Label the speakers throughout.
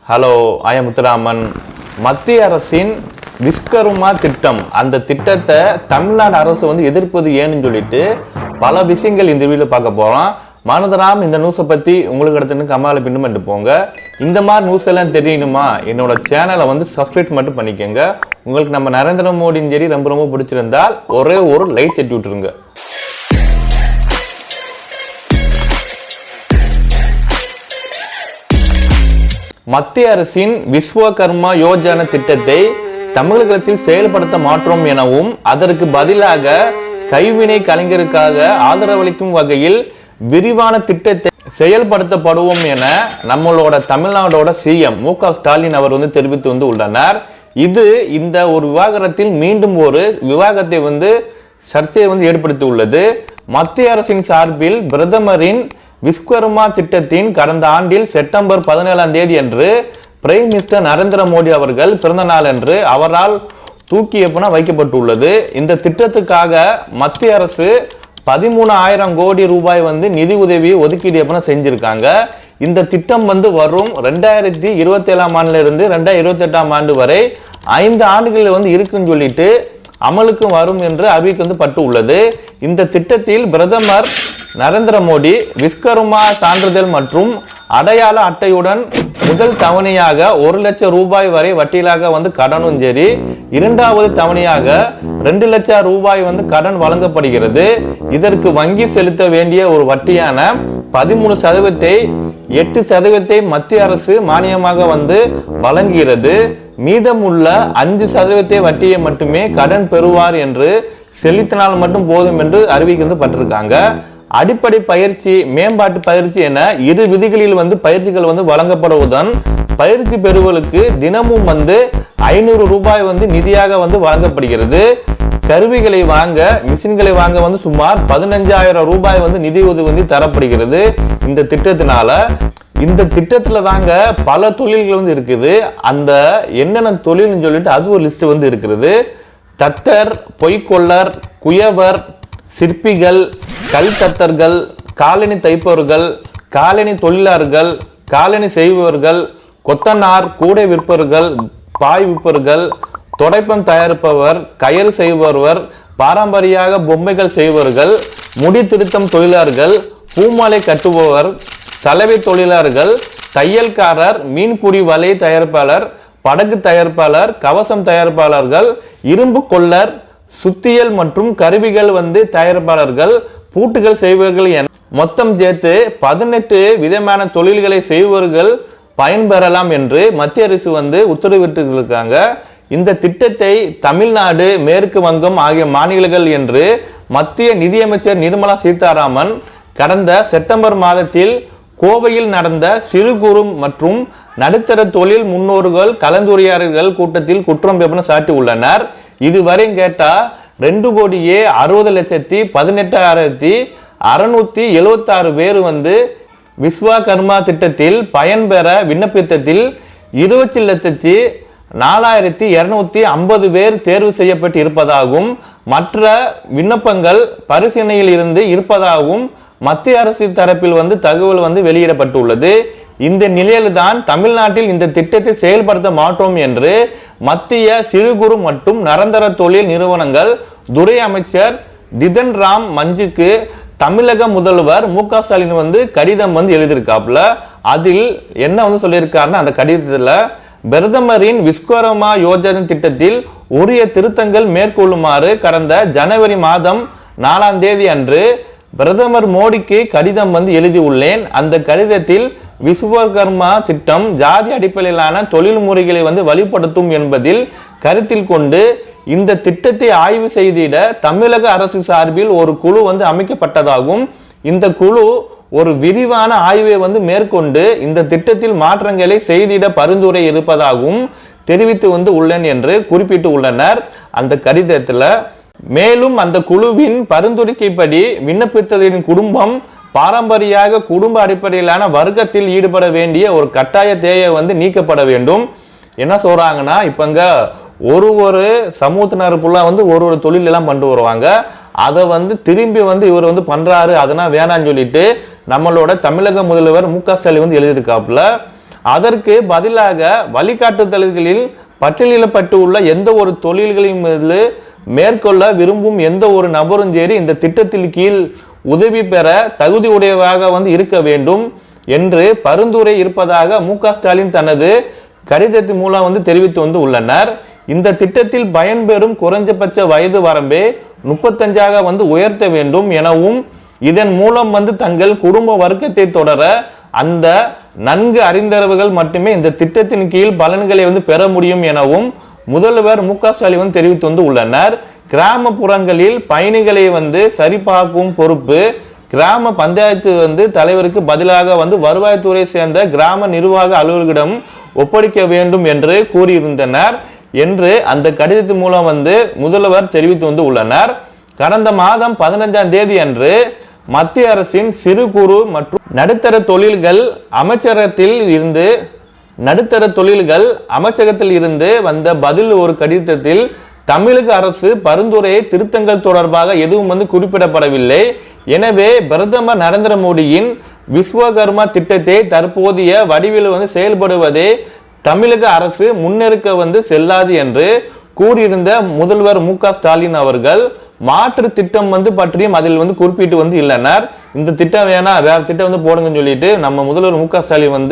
Speaker 1: Hello, I am Muthuraman. மத்திய அரசின் விஸ்வகர்மா திட்டம், அந்த திட்டத்தை தமிழ்நாடு அரசு எதிர்ப்பது ஏன்னு சொல்லிட்டு பல விஷயங்கள் இந்த வீடியோவில் பார்க்க போகிறோம். மனதராம் இந்த நியூஸை பற்றி உங்களுக்கு அடுத்து கமால பின்னும் பண்ணிட்டு போங்க. இந்த மாதிரி நியூஸ் எல்லாம் தெரியணுமா, என்னோட சேனலை சப்ஸ்கிரைப் மட்டும் பண்ணிக்கோங்க. உங்களுக்கு நம்ம நரேந்திர மோடியும் சரி ரொம்ப பிடிச்சிருந்தால் ஒரே ஒரு லைக் தட்டி விட்டுருங்க. மத்திய அரசின் விஸ்வகர்மா யோஜனா திட்டத்தை தமிழகத்தில் செயல்படுத்த மாற்றோம் எனவும் அதற்கு பதிலாக கைவினை கலைஞருக்காக ஆதரவளிக்கும் வகையில் விரிவான திட்டத்தை செயல்படுத்தப்படுவோம் என நம்மளோட தமிழ்நாடோட சிஎம் மு.க. ஸ்டாலின் அவர் தெரிவித்து உள்ளனர். இது இந்த ஒரு விவாகரத்தில் மீண்டும் ஒரு விவாகத்தை சர்ச்சையை ஏற்படுத்தி உள்ளது. மத்திய அரசின் சார்பில் பிரதமரின் விஸ்வகர்மா திட்டத்தின் கடந்த ஆண்டில் செப்டம்பர் 17 அன்று பிரைம் மினிஸ்டர் நரேந்திர மோடி அவர்கள் பிறந்த நாள் என்று அவரால் தூக்கியப்பன வைக்கப்பட்டுள்ளது. இந்த திட்டத்துக்காக மத்திய அரசு 13,000 கோடி ரூபாய் நிதி உதவி ஒதுக்கீடு செஞ்சிருக்காங்க. இந்த திட்டம் வரும் 2027 ஆண்டுல இருந்து 2028 ஆண்டு வரை 5 ஆண்டுகளில் இருக்குன்னு சொல்லிட்டு அமலுக்கு வரும் என்று அறிவிக்கப்பட்டு உள்ளது. இந்த திட்டத்தில் பிரதமர் நரேந்திர மோடி விஸ்வகர்மா சான்றிதழ் மற்றும் அடையாள அட்டையுடன் முதல் தவணையாக 1 லட்சம் ரூபாய் வரை வட்டியிலாக கடனும் சரி, இரண்டாவது தவணையாக 2 லட்சம் ரூபாய் கடன் வழங்கப்படுகிறது. இதற்கு வங்கி செலுத்த வேண்டிய ஒரு வட்டியான 13% 8% மத்திய அரசு மானியமாக வழங்குகிறது. மீதமுள்ள 5% வட்டியை மட்டுமே கடன் பெறுவார் என்று செலுத்தினால் மட்டும் போதும் என்று அறிவிக்கப்பட்டிருக்காங்க. அடிப்படை பயிற்சி, மேம்பாட்டு பயிற்சி என இரு விதிகளில் பயிற்சிகள் வழங்கப்படுவதுடன் பயிற்சி பெறுவதற்கு தினமும் 500 ரூபாய் நிதியாக வழங்கப்படுகிறது. கருவிகளை வாங்க, மிஷின்களை வாங்க சுமார் 15,000 ரூபாய் நிதி உதவி தரப்படுகிறது. இந்த திட்டத்தினால இந்த திட்டத்துல தாங்க பல தொழில்கள் இருக்குது. அந்த என்னென்ன தொழில்னு சொல்லிட்டு அது ஒரு லிஸ்ட் இருக்கிறது. தத்தர், பொய்கொள்ளர், குயவர், சிற்பிகள், கல் தத்தர்கள், காலணி தைப்பவர்கள், காலணி தொழிலாளர்கள், காலணி செய்பவர்கள், கொத்தனார், கூடை விற்பவர்கள், பாய் விற்பவர்கள், தொடைப்பம் தயாரிப்பவர், கயல் செய்பவர், பாரம்பரியாக பொம்மைகள் செய்பவர்கள், முடி திருத்தம் தொழிலாளர்கள், பூமாலை கட்டுபவர், சலவை தொழிலாளர்கள், தையல்காரர், மீன்பிடி வலை தயாரிப்பாளர், படகு தயாரிப்பாளர், கவசம் தயாரிப்பாளர்கள், இரும்பு கொள்ளர், சுத்தியல் மற்றும் கருவிகள் தயாரிப்பாளர்கள், பூட்டுகள் செய்பவர்கள் என மொத்தம் சேர்த்து 18 விதமான தொழில்களை செய்பவர்கள் பயன்பெறலாம் என்று மத்திய அரசு உத்தரவிட்டிருக்காங்க. இந்த திட்டத்தை தமிழ்நாடு, மேற்கு வங்கம் ஆகிய மாநிலங்கள் என்று மத்திய நிதியமைச்சர் நிர்மலா சீதாராமன் கடந்த செப்டம்பர் மாதத்தில் கோவையில் நடந்த சிறு குறு மற்றும் நடுத்தர தொழில் முன்னோர்கள் கலந்துரையாடல்கள் கூட்டத்தில் குற்றம் சாட்டி உள்ளனர். இதுவரை கேட்டா 2,18,18,676 பேர் விஸ்வகர்மா திட்டத்தில் பயன்பெற விண்ணப்பித்ததில் 20,04,250 பேர் தேர்வு செய்யப்பட்டு இருப்பதாகவும் மற்ற விண்ணப்பங்கள் பரிசீலனையில் இருந்து இருப்பதாகவும் மத்திய அரசு தரப்பில் தகவல் வெளியிடப்பட்டுள்ளது. இந்த நிலையில்தான் தமிழ்நாட்டில் இந்த திட்டத்தை செயல்படுத்த மாட்டோம் என்று மத்திய சிறு குறு மற்றும் நடுத்தர தொழில் நிறுவனங்கள் துறை அமைச்சர் ஜிதன் ராம் மஞ்சுக்கு தமிழக முதல்வர் மு.க. ஸ்டாலின் கடிதம் எழுதியிருக்காப்புல. அதில் என்ன சொல்லியிருக்காருன்னா, அந்த கடிதத்தில் பிரதமரின் விஸ்வகர்மா யோஜனா திட்டத்தில் உரிய திருத்தங்கள் மேற்கொள்ளுமாறு கடந்த ஜனவரி மாதம் 4 அன்று பிரதமர் மோடிக்கு கடிதம் எழுதி உள்ளேன். அந்த கடிதத்தில் விஸ்வகர்மா திட்டம் ஜாதி அடிப்படையிலான தொழில் முறைகளை வழிபடுத்தும் என்பதில் கருத்தில் கொண்டு இந்த திட்டத்தை ஆய்வு செய்திட தமிழக அரசு சார்பில் ஒரு குழு அமைக்கப்பட்டதாகவும் இந்த குழு ஒரு விரிவான ஆய்வை மேற்கொண்டு இந்த திட்டத்தில் மாற்றங்களை செய்திட பரிந்துரை இருப்பதாகவும் தெரிவித்து உள்ளேன் என்று குறிப்பிட்டு உள்ளனர் அந்த கடிதத்தில். மேலும் அந்த குழுவின் பரிந்துரைப்படி விண்ணப்பித்ததின் குடும்பம் பாரம்பரியாக குடும்ப அடிப்படையிலான வர்க்கத்தில் ஈடுபட வேண்டிய ஒரு கட்டாய தேவை நீக்கப்பட வேண்டும். என்ன சொல்றாங்கன்னா, இப்பங்க ஒரு சமூகத்தினர் ஒரு தொழில் எல்லாம் பண்ணிட்டு வருவாங்க. அதை திரும்பி இவர் பண்றாரு, அதனால் வேணான்னு சொல்லிட்டு நம்மளோட தமிழக முதல்வர் மு.க. ஸ்டாலின் எழுதியிருக்காப்புல. அதற்கு பதிலாக வழிகாட்டுதல்களில் பட்டியலிடப்பட்டு உள்ள எந்த ஒரு தொழில்களின் மீது மேற்கொள்ள விரும்பும் எந்த ஒரு நபரும் சரி இந்த திட்டத்தில் கீழ் உதவி பெற தகுதி உடையவாக இருக்க வேண்டும் என்று பரிந்துரை இருப்பதாக மு.க. ஸ்டாலின் தனது கடிதத்தின் மூலம் தெரிவித்து உள்ளனர். இந்த திட்டத்தில் பயன்பெறும் குறைஞ்சபட்ச வயது வரம்பை 35 உயர்த்த வேண்டும் எனவும் இதன் மூலம் தங்கள் குடும்ப வர்க்கத்தை தொடர அந்த நன்கு அறிந்தவர்கள் மட்டுமே இந்த திட்டத்தின் கீழ் பலன்களை பெற முடியும் எனவும் முதல்வர் மு.க. ஸ்டாலின் தெரிவித்து உள்ளனர். கிராமப்புறங்களில் பயணிகளை சரிபார்க்கும் பொறுப்பு கிராம பஞ்சாயத்து தலைவருக்கு பதிலாக வருவாய்த்துறை சேர்ந்த கிராம நிர்வாக அலுவலர்களிடம் ஒப்படைக்க வேண்டும் என்று கூறியிருந்தனர் என்று அந்த கடிதத்தின் மூலம் முதல்வர் தெரிவித்து உள்ளனர். கடந்த மாதம் 15ஆம் தேதி அன்று மத்திய அரசின் சிறு குறு மற்றும் நடுத்தர தொழில்கள் அமைச்சகத்தில் இருந்து வந்த பதில் ஒரு கடிதத்தில் தமிழக அரசு பரிந்துரை திருத்தங்கள் தொடர்பாக எதுவும் குறிப்பிடப்படவில்லை. எனவே பிரதமர் நரேந்திர மோடியின் விஸ்வகர்மா திட்டத்தை தற்போதைய வடிவில் செயல்படுவதே தமிழக அரசு முன்னெடுக்க செல்லாது என்று கூறியிருந்த முதல்வர் மு.க. ஸ்டாலின் அவர்கள் மாற்று திட்டம் பற்றியும் அதில் குறிப்பிட்டு இல்லைனார். இந்த திட்டம் வேணா வேற திட்டம் போடுங்கன்னு சொல்லிட்டு நம்ம முதல்வர் மு.க. ஸ்டாலின்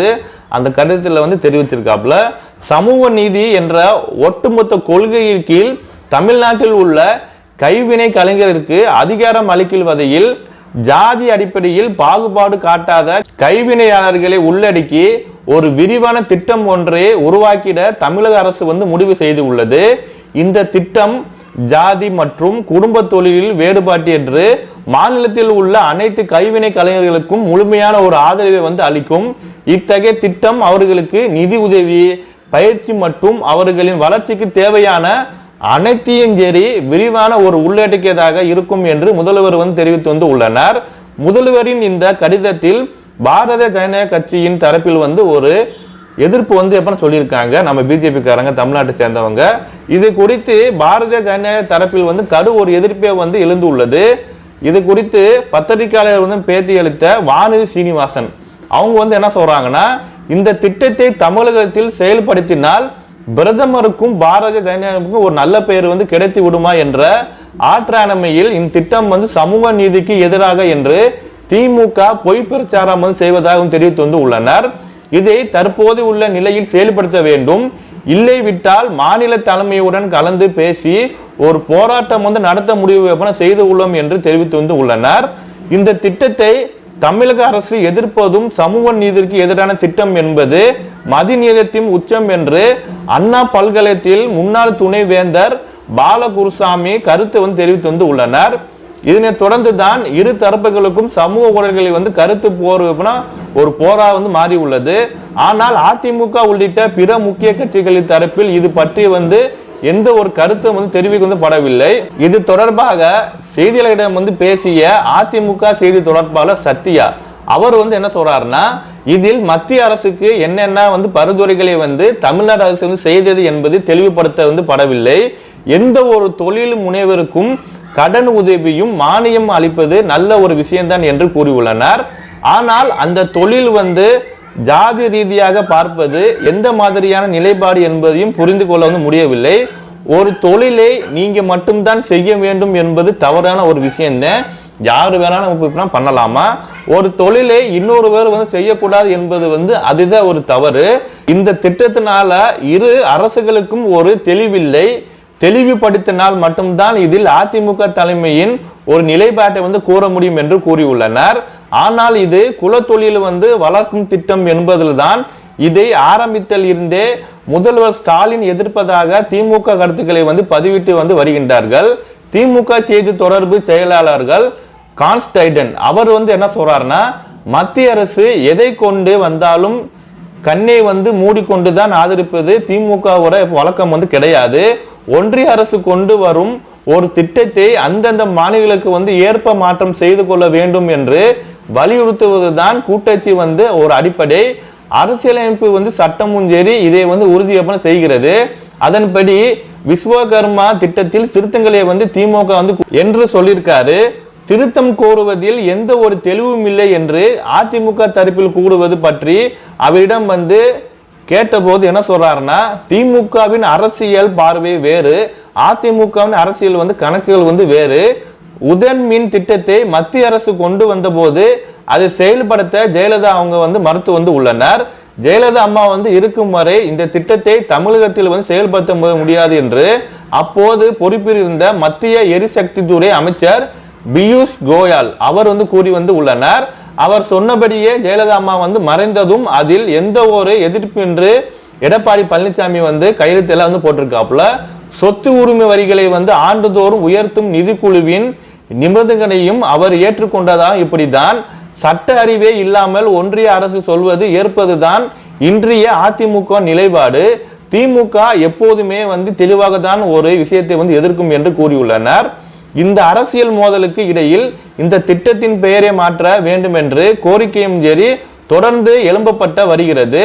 Speaker 1: அந்த கடிதத்தில் தெரிவித்திருக்காப்புல. சமூக நீதி என்ற ஒட்டுமொத்த கொள்கையின் கீழ் தமிழ்நாட்டில் உள்ள கைவினை கலைஞருக்கு அதிகாரம் அளிக்கும் வகையில் ஜாதி அடிப்படையில் பாகுபாடு காட்டாத கைவினையாளர்களை உள்ளடக்கி ஒரு விரிவான திட்டம் ஒன்றை உருவாக்கிட தமிழக அரசு முடிவு செய்து உள்ளது. இந்த திட்டம் ஜாதி மற்றும் குடும்ப தொழிலில் வேறுபாட்டின்றி மாநிலத்தில் உள்ள அனைத்து கைவினை கலைஞர்களுக்கும் முழுமையான ஒரு ஆதரவை அளிக்கும். இத்தகைய திட்டம் அவர்களுக்கு நிதி உதவி, பயிற்சி மற்றும் அவர்களின் வளர்ச்சிக்கு தேவையான அனைத்தையும் சரி விரிவான ஒரு உள்ளடக்கியதாக இருக்கும் என்று முதல்வர் தெரிவித்து உள்ளனர். முதல்வரின் இந்த கடிதத்தில் பாரதிய ஜனதா கட்சியின் தரப்பில் ஒரு எதிர்ப்பு எப்ப சொல்லியிருக்காங்க. நம்ம பிஜேபி காரங்க தமிழ்நாட்டை சேர்ந்தவங்க இது குறித்து பாரதிய ஜனதா தரப்பில் கடு ஒரு எதிர்ப்பே எழுந்து உள்ளது. இது குறித்து பத்திரிகையாளர் பேட்டி அளித்த வானதி சீனிவாசன் அவங்க என்ன சொல்றாங்கன்னா, இந்த திட்டத்தை தமிழகத்தில் செயல்படுத்தினால் பிரதமருக்கும் பாரதிய ஜனதாவுக்கும் ஒரு நல்ல பெயர் கிடைத்து விடுமா என்ற ஆற்றானமையில் இந்த திட்டம் சமூக நீதிக்கு எதிராக என்று திமுக பொய் பிரச்சாரம் செய்வதாக தெரிவித்து உள்ளனர். இதை தற்போது உள்ள நிலையில் செயல்படுத்த வேண்டும், இல்லை விட்டால் மாநில தலைமையுடன் கலந்து பேசி ஒரு போராட்டம் நடத்த முடிவு செய்து உள்ளோம் என்று தெரிவித்து உள்ளனர். இந்த திட்டத்தை தமிழக அரசு எதிர்ப்பதும் சமூக நீதிக்கு எதிரான திட்டம் என்பது மதிநீதத்தின் உச்சம் என்று அண்ணா பல்கலைக்கழகத்தில் முன்னாள் துணை வேந்தர் பாலகுருசாமி கருத்து தெரிவித்து உள்ளனர். இதனை தொடர்ந்து தான் இரு தரப்புகளுக்கும் சமூக ஊடகங்களில் கருத்து போர் ஒரு போரா மாறி உள்ளது. ஆனால் அதிமுக உள்ளிட்ட பிற முக்கிய கட்சிகளின் தரப்பில் இது பற்றி எந்த ஒரு கருத்தும் தெரிவிக்கப்படவில்லை. இது தொடர்பாக செய்தியாளர்களிடம் பேசிய அதிமுக செய்தி தொடர்பாளர் சத்யா அவர் என்ன சொல்றாருன்னா, இதில் மத்திய அரசுக்கு என்னென்ன பரிந்துரைகளை தமிழ்நாடு அரசு செய்தது என்பது தெளிவுபடுத்த படவில்லை. எந்த ஒரு தொழில் முனைவருக்கும் கடன் உதவியும் மானியம் அளிப்பது நல்ல ஒரு விஷயம்தான் என்று கூறியுள்ளனர். ஆனால் அந்த தொழில் ஜாதி ரீதியாக பார்ப்பது எந்த மாதிரியான நிலைப்பாடு என்பதையும் புரிந்து கொள்ள முடியவில்லை. ஒரு தொழிலை நீங்க மட்டும்தான் செய்ய வேண்டும் என்பது தவறான ஒரு விஷயம். யாரு வேணாலும் பண்ணலாமா? ஒரு தொழிலை இன்னொரு பேர் செய்யக்கூடாது என்பது அதுதான் ஒரு தவறு. இந்த திட்டத்தினால இரு அரசுகளுக்கும் ஒரு தெளிவில்லை. தெளிவுபடுத்தினால் மட்டும்தான் இதில் அதிமுக தலைமையின் ஒரு நிலைப்பாட்டை கூற முடியும் என்று கூறியுள்ளனர். ஆனால் இது குலத்தொழில் வளர்க்கும் திட்டம் என்பதில்தான் இதை ஆரம்பித்தல் இருந்தே முதல்வர் ஸ்டாலின் எதிர்ப்பதாக திமுக கருத்துக்களை பதிவிட்டு வருகின்றார்கள். திமுக செய்தி தொடர்பு செயலாளர்கள் கான்ஸ்டைடன் அவர் என்ன சொல்றாருன்னா, மத்திய அரசு எதை கொண்டு வந்தாலும் கண்ணை மூடிக்கொண்டுதான் ஆதரிப்பது திமுகவோட வழக்கம் கிடையாது. ஒன்றிய அரசு கொண்டு வரும் ஒரு திட்டத்தை அந்தந்த மாநிலங்களுக்கு ஏற்ப மாற்றம் செய்து கொள்ள வேண்டும் என்று வலியுறுத்துவதுதான் கூட்டாட்சி ஒரு அடிப்படை. அரசியலமைப்பு சட்டமும் சரி இதை உறுதி செய்கிறது. அதன்படி விஸ்வகர்மா திட்டத்தில் திருத்தங்களை திமுக என்று சொல்லியிருக்காரு. திருத்தம் கோருவதில் எந்த ஒரு தெளிவும் இல்லை என்று அதிமுக தரப்பில் கூறுவது பற்றி அவரிடம் கேட்டபோது என்ன சொல்றாருன்னா, திமுகவின் அரசியல் பார்வை வேறு, அதிமுகவின் அரசியல் கணக்குகள் வேறு. உதன் மின் திட்டத்தை மத்திய அரசு கொண்டு வந்த போது அதை செயல்படுத்த ஜெயலலிதா அவங்க மறுத்து உள்ளனர். ஜெயலலிதா அம்மா இருக்கும் வரை இந்த திட்டத்தை தமிழகத்தில் செயல்படுத்த முடியாது என்று அப்போது பொறுப்பில் இருந்த மத்திய எரிசக்தி துறை அமைச்சர் பியூஷ் கோயல் அவர் கூறி உள்ளனர். அவர் சொன்னபடியே ஜெயலலிதா அம்மா மறைந்ததும் அதில் எந்த ஒரு எதிர்ப்பின்றி எடப்பாடி பழனிசாமி கையெழுத்தெல்லாம் போட்டிருக்காப்புல. சொத்து உரிமை வரிகளை ஆண்டுதோறும் உயர்த்தும் நிதிக்குழுவின் நிபந்தனையும் அவர் ஏற்றுக்கொண்டதா. இப்படிதான் சட்ட அறிவே இல்லாமல் ஒன்றிய அரசு சொல்வது ஏற்பதுதான் இன்றைய அதிமுக நிலைப்பாடு. திமுக எப்போதுமே தெளிவாக தான் ஒரு விஷயத்தை எதிர்க்கும் என்று கூறியுள்ளனர். இந்த அரசியல் மோதலுக்கு இடையில் இந்த திட்டத்தின் பெயரை மாற்ற வேண்டும் என்று கோரிக்கையும் சரி தொடர்ந்து எழும்பப்பட்ட வருகிறது.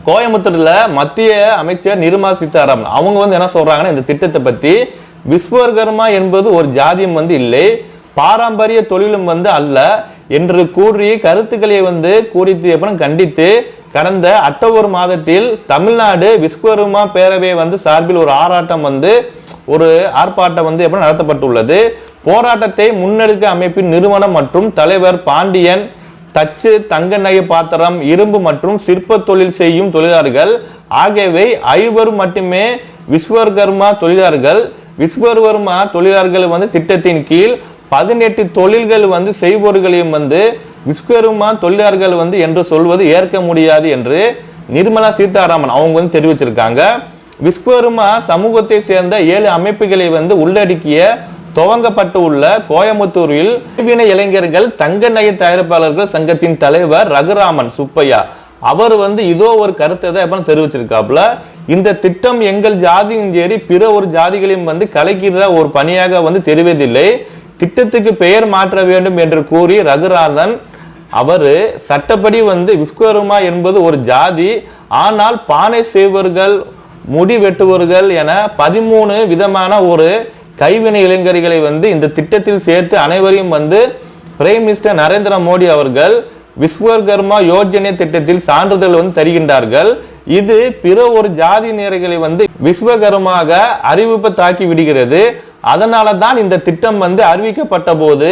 Speaker 1: கோயம்புத்தூர்ல மத்திய அமைச்சர் நிர்மலா சீதாராமன் அவங்க என்ன சொல்றாங்கன்னா, இந்த திட்டத்தை பத்தி விஸ்வகர்மா என்பது ஒரு ஜாதியம் இல்லை, பாரம்பரிய தொழிலும் அல்ல என்று கூறி கருத்துக்களை கூறித்து கண்டித்து கடந்த அக்டோபர் மாதத்தில் தமிழ்நாடு விஸ்வகர்மா பேரவை சார்பில் ஒரு ஆராட்டம் ஒரு ஆர்ப்பாட்டம் நடத்தப்பட்டுள்ளது. போராட்டத்தை முன்னெடுக்க அமைப்பின் நிறுவனம் மற்றும் தலைவர் பாண்டியன், தச்சு, தங்க நகை பாத்திரம், இரும்பு மற்றும் சிற்ப தொழில் செய்யும் தொழிலாளர்கள் ஆகியவை 5 மட்டுமே விஸ்வகர்மா தொழிலாளர்கள். விஸ்வகர்மா தொழிலாளர்கள் திட்டத்தின் கீழ் 18 தொழில்கள் செய்பவர்களையும் விஸ்வகர்மா தொழிலாளர்கள் என்று சொல்வது ஏற்க முடியாது என்று நிர்மலா சீதாராமன் அவங்க தெரிவிச்சிருக்காங்க. விஸ்வகர்மா சமூகத்தை சேர்ந்த 7 அமைப்புகளை உள்ளடக்கிய துவங்கப்பட்டு உள்ள கோயம்புத்தூரில் இளைஞர்கள் தங்க நகை தயாரிப்பாளர்கள் சங்கத்தின் தலைவர் ரகுராமன் சுப்பையா அவர் இதோ ஒரு கருத்தை தான் தெரிவிச்சிருக்காப்புல. இந்த திட்டம் எங்கள் ஜாதியும் சரி பிற ஒரு ஜாதிகளையும் கலைக்கிற ஒரு பணியாக தெரிவதில்லை, திட்டத்துக்கு பெயர் மாற்ற வேண்டும் என்று கூறி ரகுராமன் அவர் சட்டப்படி விஸ்வகர்மா என்பது ஒரு ஜாதி, ஆனால் பானை செய்வர்கள், முடி வெட்டுவர்கள் என 13 விதமான ஒரு கைவினை இளைஞர்களை இந்த திட்டத்தில் சேர்த்து அனைவரையும் பிரைம் மினிஸ்டர் நரேந்திர மோடி அவர்கள் விஸ்வகர்மா யோஜனை திட்டத்தில் சான்றிதழ் தருகின்றார்கள். இது பிற ஒரு ஜாதியினர்களை விஸ்வகர்மாக அறிவிப்பு தாக்கி விடுகிறது. அதனால தான் இந்த திட்டம் அறிவிக்கப்பட்ட போது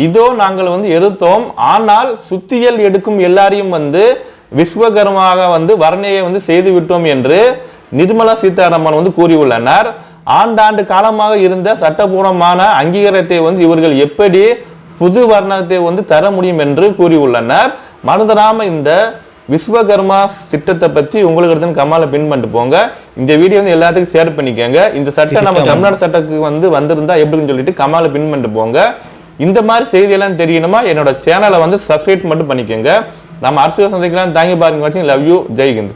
Speaker 1: இதோ நாங்கள் எடுத்தோம், ஆனால் சுத்தியல் எடுக்கும் எல்லாரையும் விஸ்வகர்மாக வர்ணையை செய்து விட்டோம் என்று நிர்மலா சீதாராமன் கூறியுள்ளனர். ஆண்டாண்டு காலமாக இருந்த சட்டபூர்வமான அங்கீகாரத்தை இவர்கள் எப்படி புது வர்ணத்தை தர முடியும் என்று கூறியுள்ளனர். மறந்துடாம இந்த விஸ்வகர்மா திட்டத்தை பத்தி உங்களுக்கு கமால பின் பண்ணிட்டு போங்க. இந்த வீடியோ எல்லாத்துக்கும் ஷேர் பண்ணிக்கோங்க. இந்த சட்டம் நம்ம தமிழ்நாடு சட்டத்துக்கு வந்திருந்தா எப்படின்னு சொல்லிட்டு கமால பின் பண்ணிட்டு போங்க. இந்த மாதிரி செய்தியெல்லாம் தெரியணுமா என்னோட சேனலை சப்ஸ்கிரைப் மட்டும் பண்ணிக்கோங்க. நம்ம அரசியல் சந்திக்கலாம். தேங்க்யூ பாருங்க. Love you. ஜெய் ஹிந்த்.